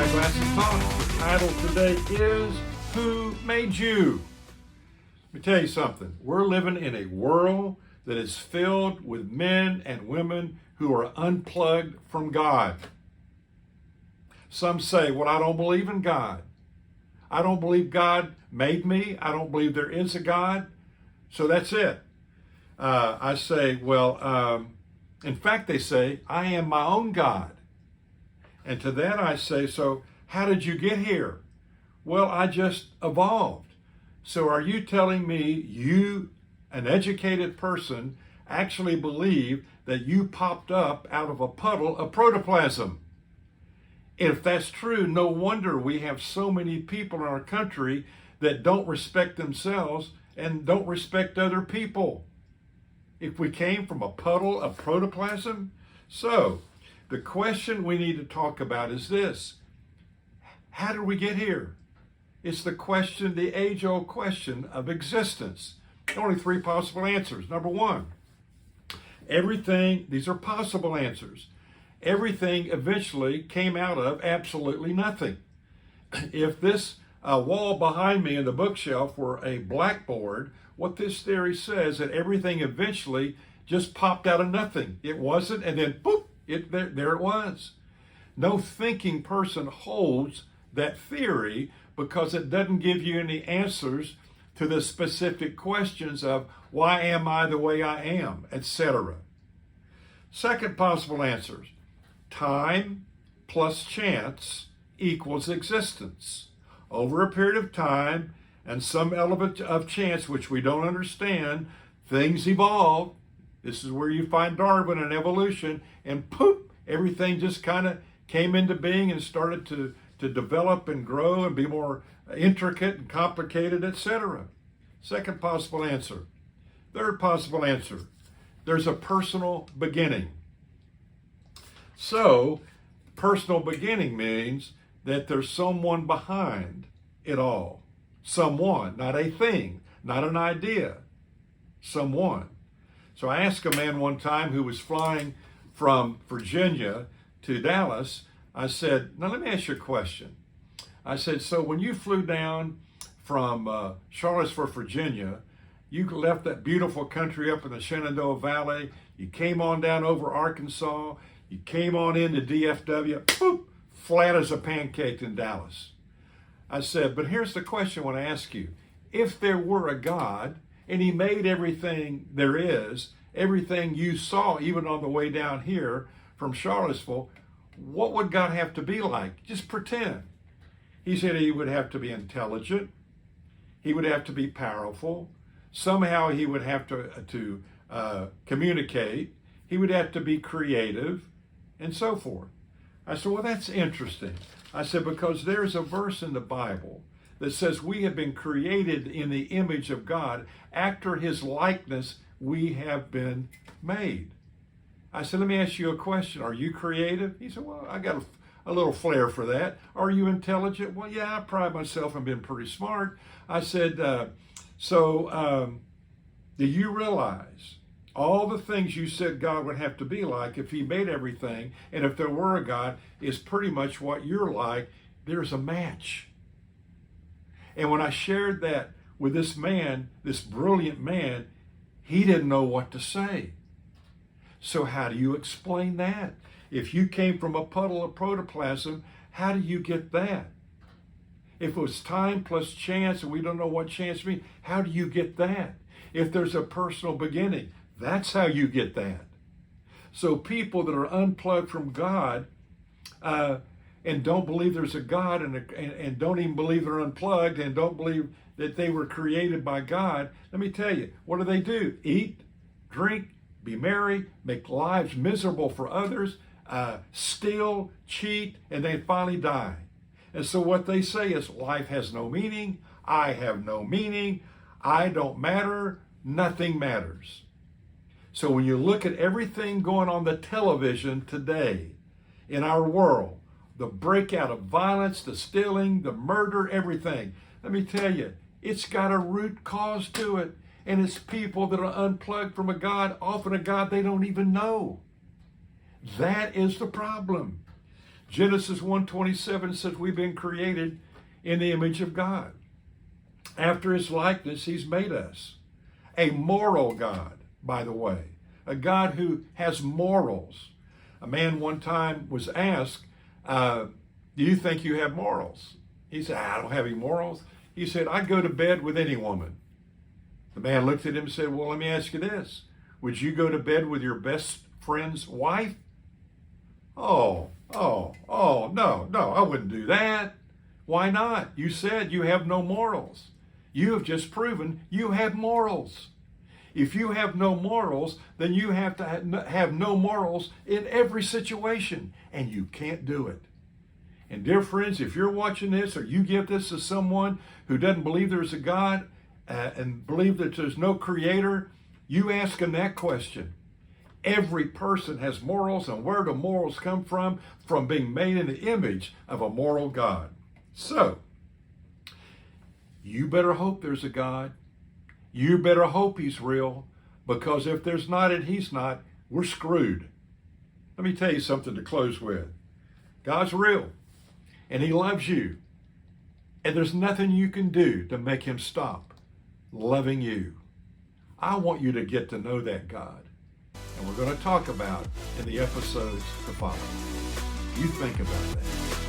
Eyeglasses Talk. The title today is Who Made You? Let me tell you something. We're living in a world that is filled with men and women who are unplugged from God. Some say, well, I don't believe in God. I don't believe God made me. I don't believe there is a God. So that's it. I say, well, in fact, they say, I am my own God. And to that I say, so how did you get here? Well, I just evolved. So are you telling me you, an educated person, actually believe that you popped up out of a puddle of protoplasm? If that's true, no wonder we have so many people in our country that don't respect themselves and don't respect other people. If we came from a puddle of protoplasm? So, the question we need to talk about is this. How did we get here? It's the question, the age-old question of existence. Only three possible answers. Number one, everything, these are possible answers. Everything eventually came out of absolutely nothing. If this wall behind me in the bookshelf were a blackboard, what this theory says that everything eventually just popped out of nothing. It wasn't, and then boop, there it was. No thinking person holds that theory because it doesn't give you any answers to the specific questions of why am I the way I am, etc. Second possible answers. Time plus chance equals existence. Over a period of time and some element of chance which we don't understand, things evolve. This is where you find Darwin and evolution, and poof, everything just kind of came into being and started to develop and grow and be more intricate and complicated, etc. Second possible answer. Third possible answer. There's a personal beginning. So, personal beginning means that there's someone behind it all. Someone, not a thing, not an idea. Someone. So I asked a man one time who was flying from Virginia to Dallas, I said, now let me ask you a question. I said, so when you flew down from Charlottesville, Virginia, you left that beautiful country up in the Shenandoah Valley, you came on down over Arkansas, you came on into DFW, boop, flat as a pancake in Dallas. I said, but here's the question I want to ask you. If there were a God, and he made everything there is, everything you saw, even on the way down here from Charlottesville, what would God have to be like? Just pretend. He said he would have to be intelligent. He would have to be powerful. Somehow he would have to communicate. He would have to be creative, and so forth. I said, well, that's interesting. I said, because there's a verse in the Bible that says we have been created in the image of God. After his likeness, we have been made. I said, let me ask you a question. Are you creative? He said, well, I got a little flair for that. Are you intelligent? Well, yeah, I pride myself on being pretty smart. I said, do you realize all the things you said God would have to be like if he made everything, and if there were a God, is pretty much what you're like? There's a match. And when I shared that with this man, this brilliant man, he didn't know what to say. So how do you explain that? If you came from a puddle of protoplasm, how do you get that? If it was time plus chance, and we don't know what chance means, how do you get that? If there's a personal beginning, that's how you get that. So people that are unplugged from God, and don't believe there's a God, and don't even believe they're unplugged, and don't believe that they were created by God, let me tell you, what do? Eat, drink, be merry, make lives miserable for others, steal, cheat, and they finally die. And so what they say is, life has no meaning, I have no meaning, I don't matter, nothing matters. So when you look at everything going on the television today in our world, the breakout of violence, the stealing, the murder, everything. Let me tell you, it's got a root cause to it. And it's people that are unplugged from a God, often a God they don't even know. That is the problem. Genesis 1:27 says we've been created in the image of God. After his likeness, he's made us. A moral God, by the way. A God who has morals. A man one time was asked, do you think you have morals? He said, I don't have any morals. He said, I'd go to bed with any woman. The man looked at him and said, well, let me ask you this. Would you go to bed with your best friend's wife? No, I wouldn't do that. Why not? You said you have no morals. You have just proven you have morals. If you have no morals, then you have to have no morals in every situation, and you can't do it. And dear friends, if you're watching this or you give this to someone who doesn't believe there's a God and believe that there's no creator, you ask them that question. Every person has morals, and where do morals come from? From being made in the image of a moral God. So, you better hope there's a God. You better hope he's real, because if there's not and he's not, we're screwed. Let me tell you something to close with. God's real, and he loves you, and there's nothing you can do to make him stop loving you. I want you to get to know that God. And we're going to talk about in the episodes to follow. You think about that.